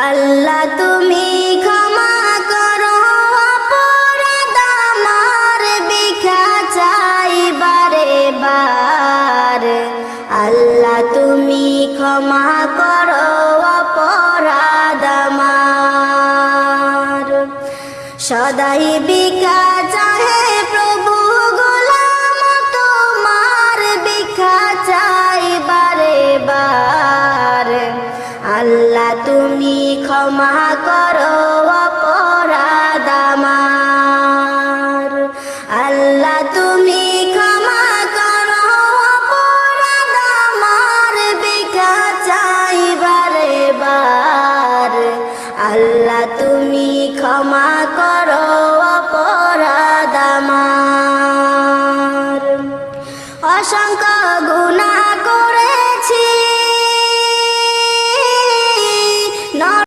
আল্লাহ তুমি ক্ষমা করো অপরাধ আমার, ভিক্ষা চাই বারে বার। আল্লাহ তুমি ক্ষমা করো অপরাধ আমার। সদাই ভিক্ষা চাহে প্রভু, গোলাম তোমার, ভিক্ষা চাই বারে বার। আল্লাহ তুমি ক্ষমা করো